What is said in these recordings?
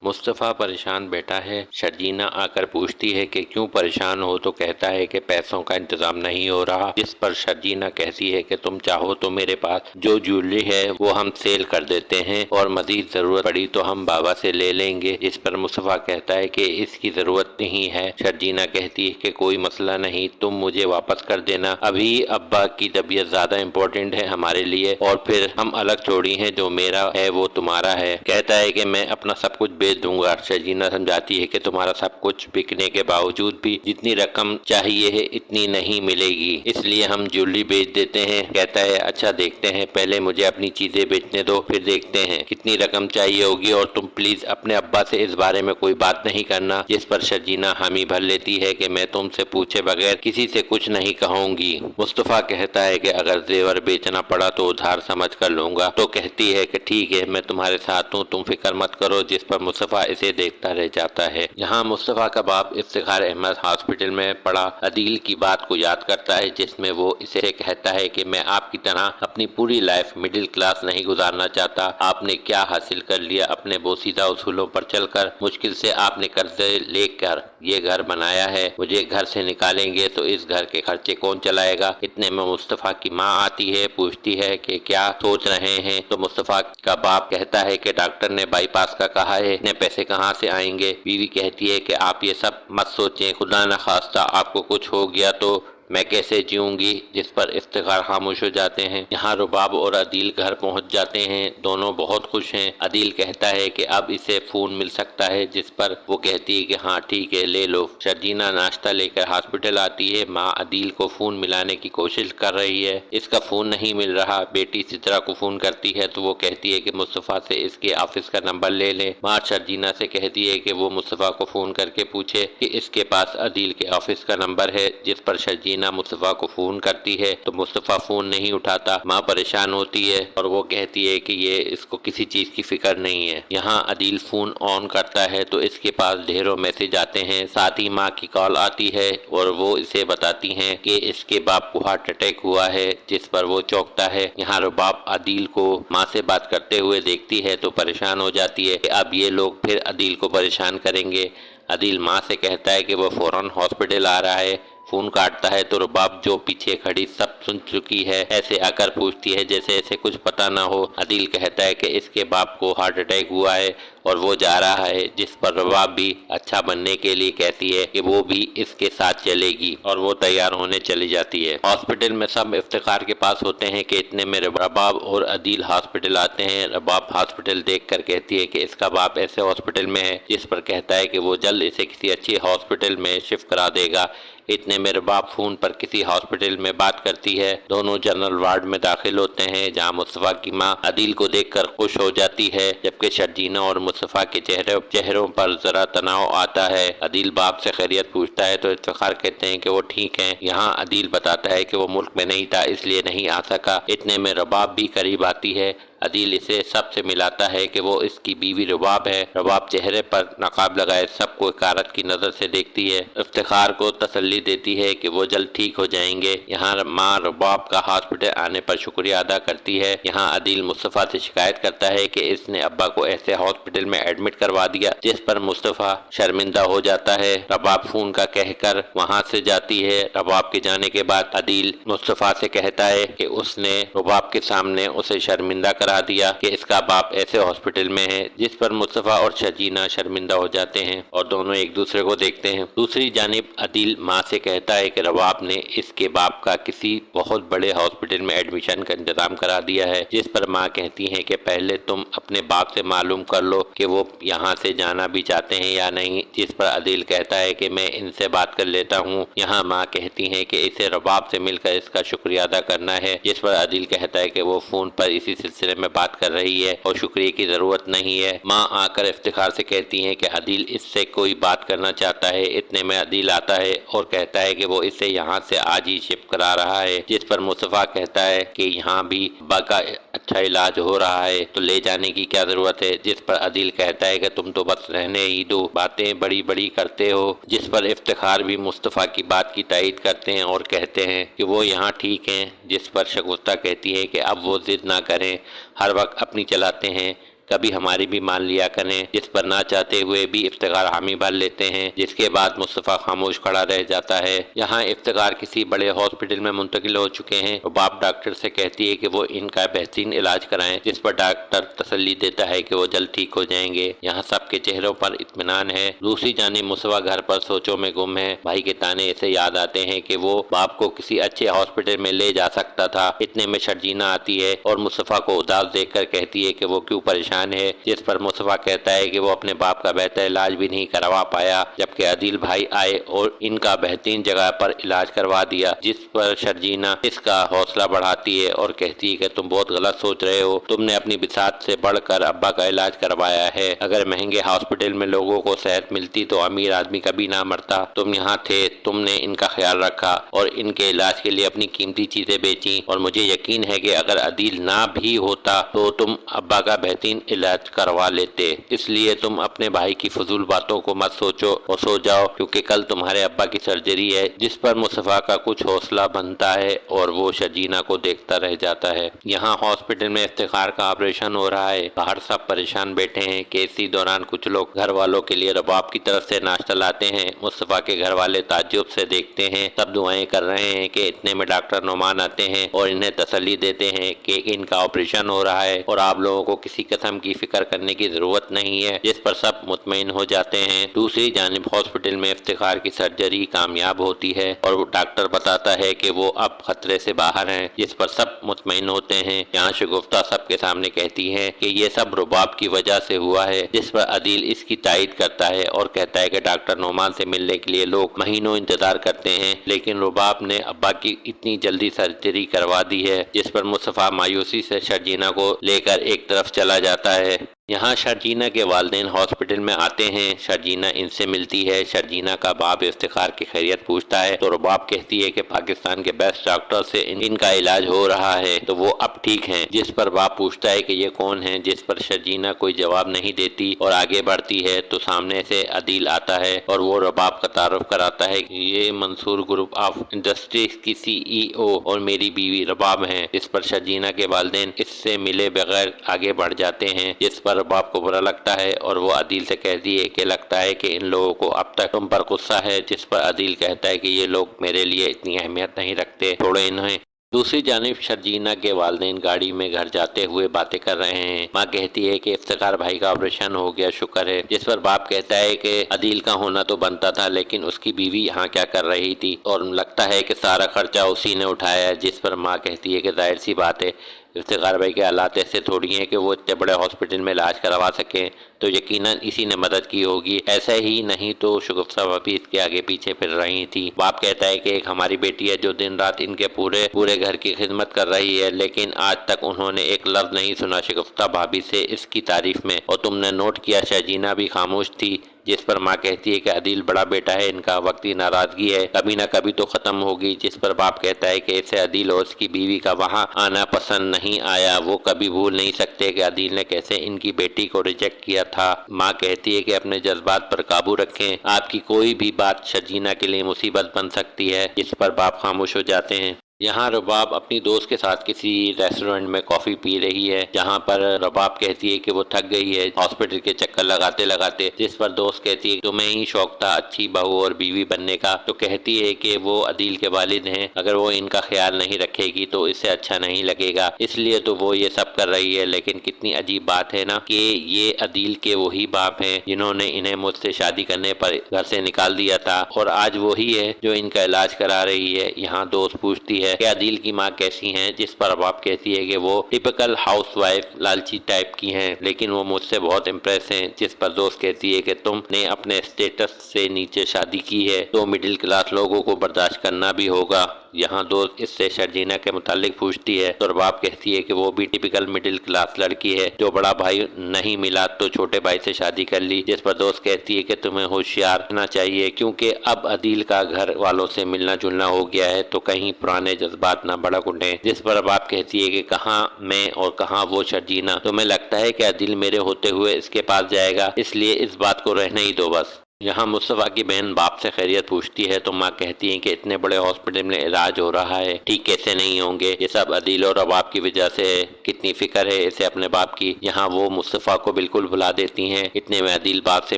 मुस्तफ़ा परेशान बैठा है। शर्जीना आकर पूछती है कि क्यों परेशान हो, तो कहता है कि पैसों का इंतजाम नहीं हो रहा। जिस पर शर्जीना कहती है कि तुम चाहो तो मेरे पास जो ज्वेलरी है वो हम सेल कर देते हैं और मजीद जरूरत पड़ी तो हम बाबा से ले लेंगे। जिस पर मुस्तफ़ा कहता है कि इसकी जरूरत नहीं है। शर्जीना कहती है कि कोई मसला नहीं, तुम मुझे वापस कर देना, अभी अब्बा की तबीयत ज्यादा इम्पोर्टेंट है हमारे लिए, और फिर हम अलग छोड़ी हैं, जो मेरा है वो तुम्हारा है। कहता है कि मैं अपना सब कुछ बेच दूंगा। शर्जीना समझाती है कि तुम्हारा सब कुछ बिकने के बावजूद भी जितनी रकम चाहिए है इतनी नहीं मिलेगी, इसलिए हम ज्वेलरी बेच देते हैं। कहता है अच्छा देखते हैं, पहले मुझे अपनी चीजें बेचने दो, फिर देखते हैं कितनी रकम चाहिए होगी, और तुम प्लीज अपने अब्बा से इस बारे में कोई बात नहीं करना। जिस पर शर्जीना हामी भर लेती है कि मैं तुमसे पूछे बगैर किसी से कुछ नहीं कहूंगी। मुस्तफ़ा कहता है कि अगर जेवर बेचना पड़ा तो उधार समझ कर लूंगा। तो कहती है कि ठीक है, मैं तुम्हारे साथ हूँ, तुम फिक्र मत करो। जिस पर मुस्तफ़ा इसे देखता रह जाता है। यहाँ मुस्तफ़ा का बाप इफ्तिखार अहमद हॉस्पिटल में पड़ा अदील की बात को याद करता है, जिसमें वो इसे कहता है कि मैं आपकी तरह अपनी पूरी लाइफ मिडिल क्लास नहीं गुजारना चाहता। आपने क्या हासिल कर लिया अपने बोसीदा उसूलों पर चलकर? मुश्किल से आपने कर्जे लेकर ये घर बनाया है, मुझे घर से निकालेंगे तो इस घर के खर्चे कौन चलाएगा? इतने में मुस्तफ़ा की माँ आती है, पूछती है कि क्या सोच रहे हैं? तो मुस्तफ़ा का बाप कहता है कि डॉक्टर ने बाईपास का कहा है, इतने पैसे कहाँ से आएंगे? बीवी कहती है कि आप ये सब मत सोचें, खुदा न खास्ता आपको कुछ हो गया तो मैं कैसे जीऊंगी? जिस पर इफ्तिखार खामोश हो जाते हैं। यहाँ रुबाब और अदील घर पहुँच जाते हैं, दोनों बहुत खुश हैं। अदील कहता है कि अब इसे फोन मिल सकता है, जिस पर वो कहती है कि हाँ ठीक है, ले लो। शर्जीना नाश्ता लेकर हॉस्पिटल आती है। माँ अदील को फोन मिलाने की कोशिश कर रही है, इसका फोन नहीं मिल रहा। बेटी सितरा को फोन करती है तो वो कहती है कि मुस्तफ़ा से इसके ऑफिस का नंबर ले लें। माँ शर्जीना से कहती है कि वो मुस्तफ़ा को फोन करके पूछे कि इसके पास अदील के ऑफिस का नंबर है। जिस पर शर्जीना मुस्तफ़ा को फोन करती है तो मुस्तफ़ा फोन नहीं उठाता। माँ परेशान होती है और वो कहती है कि ये इसको किसी चीज की फिक्र नहीं है। यहाँ अदील फोन ऑन करता है तो इसके पास ढेरों मैसेज आते हैं। साथ ही माँ की कॉल आती है और वो इसे बताती हैं कि इसके बाप को हार्ट अटैक हुआ है, जिस पर वो चौंकता है। यहाँ रुबाब अदील को माँ से बात करते हुए देखती है तो परेशान हो जाती है कि अब ये लोग फिर अदील को परेशान करेंगे। अदील माँ से कहता है कि वो फौरन हॉस्पिटल आ रहा है। फोन काटता है तो रुबाब जो पीछे खड़ी सब सुन चुकी है, ऐसे आकर पूछती है जैसे ऐसे कुछ पता ना हो। अदील कहता है कि इसके बाप को हार्ट अटैक हुआ है और वो जा रहा है। जिस पर रुबाब भी अच्छा बनने के लिए कहती है कि वो भी इसके साथ चलेगी और वो तैयार होने चली जाती है। हॉस्पिटल में सब इफ्तिखार के पास होते हैं कि इतने में रुबाब और अदील हॉस्पिटल आते हैं। रुबाब हॉस्पिटल देखकर कहती है कि इसका बाप ऐसे हॉस्पिटल में है, जिस पर कहता है कि वो जल्द इसे किसी अच्छी हॉस्पिटल में शिफ्ट करा देगा। इतने में रुबाब फोन पर किसी हॉस्पिटल में बात करती है। दोनों जनरल वार्ड में दाखिल होते हैं, जहां मुस्तफ़ा की माँ अदील को देखकर खुश हो जाती है, जबकि शर्जीना और मुस्तफ़ा के चेहरों पर जरा तनाव आता है। अदील बाप से खैरियत पूछता है तो इफ्तिखार कहते हैं कि वो ठीक हैं। यहाँ अदील बताता है कि वो मुल्क में नहीं था इसलिए नहीं आ सका। इतने में रुबाब भी करीब आती है। अदील इसे सबसे मिलाता है कि वो इसकी बीवी रुबाब है। रुबाब चेहरे पर नकाब लगाए सबको हकारत की नजर से देखती है। इफ्तिखार को तसल्ली देती है कि वो जल्द ठीक हो जाएंगे। यहाँ माँ रुबाब का हॉस्पिटल आने पर शुक्रिया अदा करती है। यहाँ अदील मुस्तफ़ा से शिकायत करता है कि इसने अब्बा को ऐसे हॉस्पिटल में एडमिट करवा दिया, जिस पर मुस्तफ़ा शर्मिंदा हो जाता है। रुबाब फोन का कहकर वहाँ से जाती है। रुबाब के जाने के बाद अदील मुस्तफ़ा से कहता है कि उसने रुबाब के सामने उसे शर्मिंदा करा दिया कि इसका बाप ऐसे हॉस्पिटल में है, जिस पर मुस्तफ़ा और शर्जीना शर्मिंदा हो जाते हैं और दोनों एक दूसरे को देखते हैं। दूसरी जानिब अदील माँ से कहता है कि रुबाब ने इसके बाप का किसी बहुत बड़े हॉस्पिटल में एडमिशन का इंतजाम करा दिया है, जिस पर माँ कहती है कि पहले तुम अपने बाप से मालूम कर लो कि वो यहाँ से जाना भी चाहते हैं या नहीं। जिस पर अदील कहता है कि मैं इनसे बात कर लेता हूँ। यहाँ माँ कहती है कि इसे रुबाब से मिलकर इसका शुक्रिया अदा करना है, जिस पर अदील कहता है कि वो फोन पर इसी सिलसिले में बात कर रही है और शुक्रिया की जरूरत नहीं है। माँ आकर इफ्तिखार से कहती हैं कि अदील इससे कोई बात करना चाहता है। इतने में अदील आता है और कहता है कि वो इसे यहाँ से आज ही शिफ्ट करा रहा है, जिस पर मुस्तफ़ा कहता है कि यहाँ भी अब्बा का अच्छा इलाज हो रहा है तो ले जाने की क्या जरूरत है। जिस पर अदील कहता है कि तुम तो बस रहने ही दो, बातें बड़ी बड़ी करते हो। जिस पर इफ्तिखार भी मुस्तफ़ा की बात की तायीद करते हैं और कहते हैं कि वो यहाँ ठीक हैं। जिस पर शगुफ्ता कहती है कि अब वो जिद ना करें, हर वक्त अपनी चलाते हैं, کبھی ہماری بھی مان لیا کریں، جس پر نہ چاہتے ہوئے بھی افتخار حامی بھر لیتے ہیں، جس کے بعد مصطفیٰ خاموش کھڑا رہ جاتا ہے۔ یہاں افتخار کسی بڑے ہاسپٹل میں منتقل ہو چکے ہیں۔ رباب ڈاکٹر سے کہتی ہے کہ وہ ان کا بہترین علاج کرائیں، جس پر ڈاکٹر تسلی دیتا ہے کہ وہ جلد ٹھیک ہو جائیں گے۔ یہاں سب کے چہروں پر اطمینان ہے۔ دوسری جانب مصطفیٰ گھر پر سوچوں میں گم ہے۔ بھائی کے تانے اسے یاد آتے ہیں کہ وہ باپ کو کسی اچھے ہاسپٹل میں لے جا سکتا تھا۔ اتنے میں شرجینہ آتی ہے اور مصطفیٰ کو اداس دیکھ کر کہتی ہے کہ وہ کیوں پریشان ہے، جس پر مصطفیٰ کہتا ہے کہ وہ اپنے باپ کا بہتر علاج بھی نہیں کروا پایا، جبکہ عدیل بھائی آئے اور ان کا بہترین جگہ پر علاج کروا دیا، جس پر شرجینہ اس کا حوصلہ بڑھاتی ہے اور کہتی ہے کہ تم بہت غلط سوچ رہے ہو، تم نے اپنی بساط سے بڑھ کر ابا کا علاج کروایا ہے۔ اگر مہنگے ہاسپٹل میں لوگوں کو صحت ملتی تو امیر آدمی کبھی نہ مرتا۔ تم یہاں تھے، تم نے ان کا خیال رکھا اور ان کے علاج کے لیے اپنی قیمتی چیزیں بیچیں، اور مجھے یقین ہے کہ اگر عدیل نہ بھی ہوتا تو تم ابا کا بہترین علاج کروا لیتے۔ اس لیے تم اپنے بھائی کی فضول باتوں کو مت سوچو اور سو جاؤ، کیونکہ کل تمہارے ابا کی سرجری ہے۔ جس پر مصطفیٰ کا کچھ حوصلہ بنتا ہے اور وہ شرجینہ کو دیکھتا رہ جاتا ہے۔ یہاں ہاسپٹل میں افتخار کا آپریشن ہو رہا ہے۔ باہر سب پریشان بیٹھے ہیں کہ اسی دوران کچھ لوگ گھر والوں کے لیے رباب کی طرف سے ناشتہ لاتے ہیں۔ مصطفیٰ کے گھر والے تعجب سے دیکھتے ہیں، سب دعائیں کر رہے ہیں کہ اتنے میں ڈاکٹر نعمان آتے ہیں اور انہیں تسلی دیتے ہیں کہ ان کا آپریشن ہو رہا ہے اور آپ لوگوں کو کسی قسم کی فکر کرنے کی ضرورت نہیں ہے، جس پر سب مطمئن ہو جاتے ہیں۔ دوسری جانب ہاسپٹل میں افتخار کی سرجری کامیاب ہوتی ہے اور ڈاکٹر بتاتا ہے کہ وہ اب خطرے سے باہر ہیں، جس پر سب مطمئن ہوتے ہیں۔ یہاں شگفتہ سب کے سامنے کہتی ہے کہ یہ سب رباب کی وجہ سے ہوا ہے، جس پر عدیل اس کی تائید کرتا ہے اور کہتا ہے کہ ڈاکٹر نعمان سے ملنے کے لیے لوگ مہینوں انتظار کرتے ہیں، لیکن رباب نے ابا کی اتنی جلدی سرجری کروا دی ہے، جس پر مصطفیٰ مایوسی سے شرجینہ کو لے کر ایک طرف چلا جاتا ہے۔ یہاں شرجینہ کے والدین ہاسپٹل میں آتے ہیں۔ شرجینہ ان سے ملتی ہے۔ شرجینہ کا باپ افتخار کی خیریت پوچھتا ہے تو رباب کہتی ہے کہ پاکستان کے بیسٹ ڈاکٹر سے ان کا علاج ہو رہا ہے تو وہ اب ٹھیک ہیں، جس پر باپ پوچھتا ہے کہ یہ کون ہیں، جس پر شرجینہ کوئی جواب نہیں دیتی اور آگے بڑھتی ہے تو سامنے سے عدیل آتا ہے اور وہ رباب کا تعارف کراتا ہے کہ یہ منصور گروپ آف انڈسٹریز کی CEO اور میری بیوی رباب ہیں، جس پر شرجینہ کے والدین اس سے ملے بغیر آگے بڑھ جاتے ہیں، جس پر رباب کو برا لگتا ہے اور وہ عدیل سے کہتی ہے کہ لگتا ہے کہ ان لوگوں کو اب تک تم پر غصہ ہے، جس پر عدیل کہتا ہے کہ یہ لوگ میرے لیے اتنی اہمیت نہیں رکھتے، چھوڑو انہیں۔ دوسری جانب شرجینہ کے والدین گاڑی میں گھر جاتے ہوئے باتیں کر رہے ہیں۔ ماں کہتی ہے کہ افتخار بھائی کا آپریشن ہو گیا، شکر ہے، جس پر باپ کہتا ہے کہ عدیل کا ہونا تو بنتا تھا، لیکن اس کی بیوی یہاں کیا کر رہی تھی اور لگتا ہے کہ سارا خرچہ اسی نے اٹھایا ہے، جس پر ماں کہتی ہے کہ ظاہر سی بات ہے، افتخار بھائی کے حالات ایسے تھوڑی ہیں کہ وہ اتنے بڑے ہاسپٹل میں علاج کروا سکیں، تو یقیناً اسی نے مدد کی ہوگی، ایسا ہی نہیں تو شگفتہ بھابھی اس کے آگے پیچھے پھر رہی تھی۔ باپ کہتا ہے کہ ایک ہماری بیٹی ہے جو دن رات ان کے پورے گھر کی خدمت کر رہی ہے، لیکن آج تک انہوں نے ایک لفظ نہیں سنا شگفتہ بھابھی سے اس کی تعریف میں، اور تم نے نوٹ کیا شرجینہ بھی خاموش تھی، جس پر ماں کہتی ہے کہ عدیل بڑا بیٹا ہے، ان کا وقتی ناراضگی ہے، کبھی نہ کبھی تو ختم ہوگی، جس پر باپ کہتا ہے کہ اسے عدیل اور اس کی بیوی کا وہاں آنا پسند نہیں آیا، وہ کبھی بھول نہیں سکتے کہ عدیل نے کیسے ان کی بیٹی کو ریجیکٹ کیا تھا۔ ماں کہتی ہے کہ اپنے جذبات پر قابو رکھیں، آپ کی کوئی بھی بات شرجینہ کے لیے مصیبت بن سکتی ہے، جس پر باپ خاموش ہو جاتے ہیں۔ یہاں رباب اپنی دوست کے ساتھ کسی ریسٹورنٹ میں کافی پی رہی ہے، جہاں پر رباب کہتی ہے کہ وہ تھک گئی ہے ہاسپٹل کے چکر لگاتے لگاتے، جس پر دوست کہتی ہے کہ تمہیں ہی شوق تھا اچھی بہو اور بیوی بننے کا، تو کہتی ہے کہ وہ عدیل کے والد ہیں، اگر وہ ان کا خیال نہیں رکھے گی تو اسے اچھا نہیں لگے گا، اس لیے تو وہ یہ سب کر رہی ہے، لیکن کتنی عجیب بات ہے نا کہ یہ عدیل کے وہی باپ ہیں جنہوں نے انہیں مجھ سے شادی کرنے پر گھر سے نکال دیا تھا، اور آج وہی ہے جو ان کا علاج کرا رہی ہے۔ یہاں دوست پوچھتی ہے کہ عدیل کی ماں کیسی ہیں، جس پر رباب کہتی ہے کہ وہ ٹپیکل ہاؤس وائف لالچی ٹائپ کی ہیں، لیکن وہ مجھ سے بہت امپریس ہیں، جس پر دوست کہتی ہے کہ تم نے اپنے اسٹیٹس سے نیچے شادی کی ہے تو مڈل کلاس لوگوں کو برداشت کرنا بھی ہوگا۔ یہاں دوست اس سے شرجینہ کے متعلق پوچھتی ہے تو رباب کہتی ہے کہ وہ بھی ٹپیکل مڈل کلاس لڑکی ہے، جو بڑا بھائی نہیں ملا تو چھوٹے بھائی سے شادی کر لی، جس پر دوست کہتی ہے کہ تمہیں ہوشیار رہنا چاہیے، کیونکہ اب عدیل کا گھر والوں سے ملنا جلنا ہو گیا ہے تو کہیں پرانے جذبات نہ بڑک اٹھیں، جس پر رباب کہتی ہے کہ کہاں میں اور کہاں وہ شرجینہ، تمہیں لگتا ہے کہ عدیل میرے ہوتے ہوئے اس کے پاس جائے گا، اس لیے اس بات کو رہنے ہی دو بس۔ यहाँ मुस्तफ़ा की बहन बाप से खैरियत पूछती है तो माँ कहती है कि इतने बड़े हॉस्पिटल में इलाज हो रहा है, ठीक कैसे नहीं होंगे, ये सब अदील और रबाब की वजह से है, कितनी फिक्र है इसे अपने बाप की। यहाँ वो मुस्तफ़ा को बिल्कुल भुला देती हैं। इतने में अदील बाप से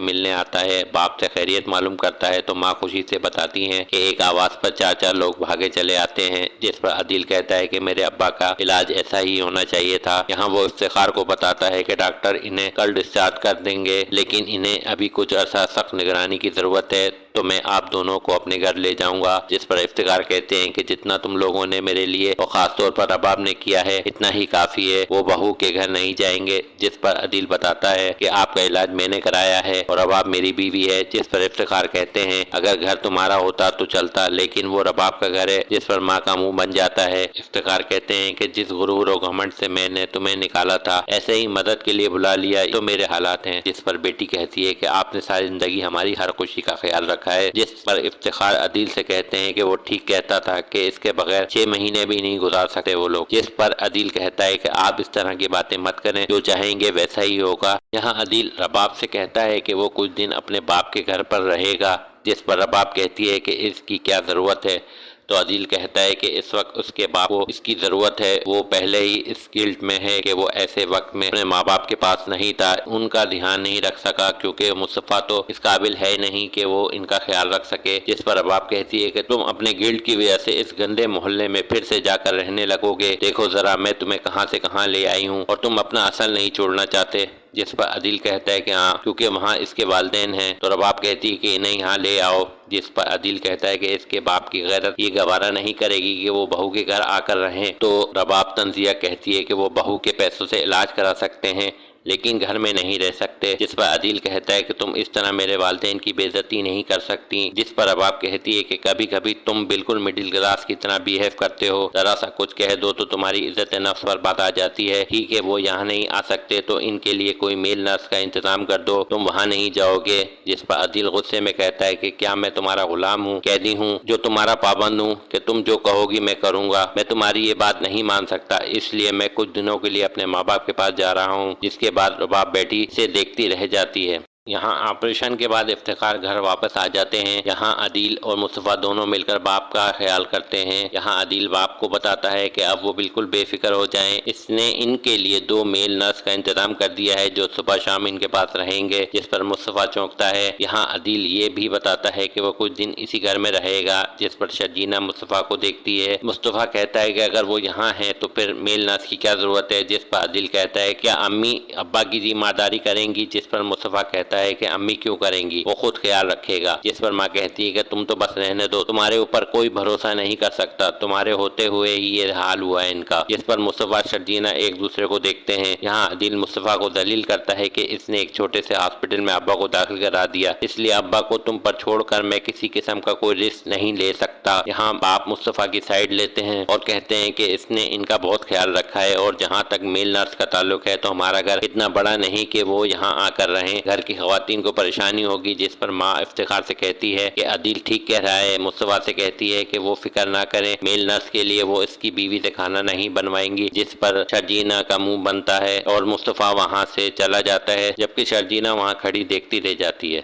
मिलने आता है, बाप से खैरियत मालूम करता है तो माँ खुशी से बताती हैं कि एक आवाज़ पर चार चार लोग भागे चले आते हैं, जिस पर अदील कहता है कि मेरे अब्बा का इलाज ऐसा ही होना चाहिए था। यहाँ वो इफ्तिखार को बताता है कि डॉक्टर इन्हें कल डिस्चार्ज कर देंगे, लेकिन इन्हें अभी कुछ अरसा सख्त निगरानी की जरूरत है, तो मैं आप दोनों को अपने घर ले जाऊंगा। जिस पर इफ्तिखार कहते हैं कि जितना तुम लोगों ने मेरे लिए और खास तौर पर रबाब ने किया है इतना ही काफी है, वो बहू के घर नहीं जाएंगे। जिस पर अदील बताता है कि आपका इलाज मैंने कराया है और रबाब मेरी बीवी है। जिस पर इफ्तिखार कहते हैं अगर घर तुम्हारा होता तो चलता, लेकिन वो रबाब का घर है। जिस पर माँ का मुंह बन जाता है। इफ्तिखार कहते हैं कि जिस गुरूर और घमंड से मैंने तुम्हें निकाला था, ऐसे ही मदद के लिए बुला लिया तो मेरे हालात हैं। जिस पर बेटी कहती है कि आपने सारी जिंदगी हमारी हर खुशी का ख्याल रखा है। जिस पर इफ्तिखार अदील से कहते हैं कि वो ठीक कहता था कि इसके बगैर 6 महीने भी नहीं गुजार सकते वो लोग। जिस पर अदील कहता है कि आप इस तरह की बातें मत करें, जो चाहेंगे वैसा ही होगा। यहाँ अदील रबाब से कहता है कि वो कुछ दिन अपने बाप के घर पर रहेगा। जिस पर रबाब कहती है कि इसकी क्या जरूरत है, तो अदील कहता है कि इस वक्त उसके बाप को इसकी ज़रूरत है, वो पहले ही इस गिल्ट में है कि वो ऐसे वक्त में अपने माँ बाप के पास नहीं था, उनका ध्यान नहीं रख सका, क्योंकि मुस्तफ़ा तो इस काबिल है नहीं कि वो इनका ख्याल रख सके। जिस पर रबाब कहती है कि तुम अपने गिल्ट की वजह से इस गंदे मोहल्ले में फिर से जाकर रहने लगोगे। देखो ज़रा मैं तुम्हें कहाँ से कहाँ ले आई हूँ और तुम अपना असल नहीं छोड़ना चाहते। जिस पर अदील कहता है कि हाँ, क्योंकि वहाँ इसके वालिदैन हैं। तो रबाब कहती है कि इन्हें यहाँ ले आओ। जिस पर अदील कहता है कि इसके बाप की गैरत ये गवारा नहीं करेगी कि वो बहू के घर आकर रहें। तो रबाब तंजिया कहती है कि वो बहू के पैसों से इलाज करा सकते हैं, लेकिन घर में नहीं रह सकते। जिस पर अदील कहता है कि तुम इस तरह मेरे वालिदैन की बेइज्जती नहीं कर सकती। जिस पर रबाब कहती है कि कभी कभी तुम बिल्कुल मिडिल क्लास की तरह बिहेव करते हो, जरा सा कुछ कह दो तो तुम्हारी इज्जत नफ्स पर बात आ जाती है। ठीक है, वो यहाँ नहीं आ सकते तो इनके लिए कोई मेल नर्स का इंतजाम कर दो, तुम वहाँ नहीं जाओगे। जिस पर अदील गुस्से में कहता है कि क्या मैं तुम्हारा गुलाम हूँ, कैदी हूँ जो तुम्हारा पाबंद हूँ कि तुम जो कहोगी मैं करूँगा। मैं तुम्हारी ये बात नहीं मान सकता, इसलिए मैं कुछ दिनों के लिए अपने माँ बाप के पास जा रहा हूँ। जिसके बाद रबाब बेटी से देखती रह जाती है। यहाँ ऑपरेशन के बाद इफ्तिखार घर वापस आ जाते हैं। यहाँ अदील और मुस्तफ़ा दोनों मिलकर बाप का ख्याल करते हैं। यहाँ अदील बाप को बताता है कि अब वो बिल्कुल बेफिक्र हो जाएं। इसने इनके लिए 2 मेल नर्स का इंतजाम कर दिया है जो सुबह शाम इनके पास रहेंगे। जिस पर मुस्तफ़ा चौंकता है। यहाँ अदील ये भी बताता है कि वो कुछ दिन इसी घर में रहेगा। जिस पर शर्जीना मुस्तफ़ा को देखती है। मुस्तफ़ा कहता है कि अगर वो यहाँ है तो फिर मेल नर्स की क्या जरूरत है। जिस पर अदील कहता है क्या अम्मी अब्बा की जिम्मेदारी करेंगी। जिस पर मुस्तफ़ा कहता है कि अम्मी क्यों करेंगी, वो खुद ख्याल रखेगा। जिस पर माँ कहती है कि तुम तो बस रहने दो, तुम्हारे ऊपर कोई भरोसा नहीं कर सकता, तुम्हारे होते हुए ही ये हाल हुआ है इनका। जिस पर मुस्तफ़ा शर्जीना एक दूसरे को देखते हैं। यहाँ अदील मुस्तफ़ा को दलील करता है कि इसने एक छोटे से हॉस्पिटल में अब्बा को दाखिल करा दिया, इसलिए अब्बा को तुम पर छोड़कर मैं किसी किस्म का कोई रिस्क नहीं ले सकता। यहाँ बाप मुस्तफ़ा की साइड लेते हैं और कहते हैं कि इसने इनका बहुत ख्याल रखा है, और जहाँ तक मेल नर्स का ताल्लुक है तो हमारा घर इतना बड़ा नहीं कि वो यहाँ आकर रहें, घर की खवातीन को परेशानी होगी। जिस पर माँ इफ्तिखार से कहती है कि अदील ठीक कह रहा है। मुस्तफ़ा से कहती है कि वो फिक्र ना करें, मेल नर्स के लिए वो इसकी बीवी से खाना नहीं बनवाएंगी। जिस पर शर्जीना का मुंह बनता है और मुस्तफ़ा वहाँ से चला जाता है, जबकि शर्जीना वहाँ खड़ी देखती रह जाती है।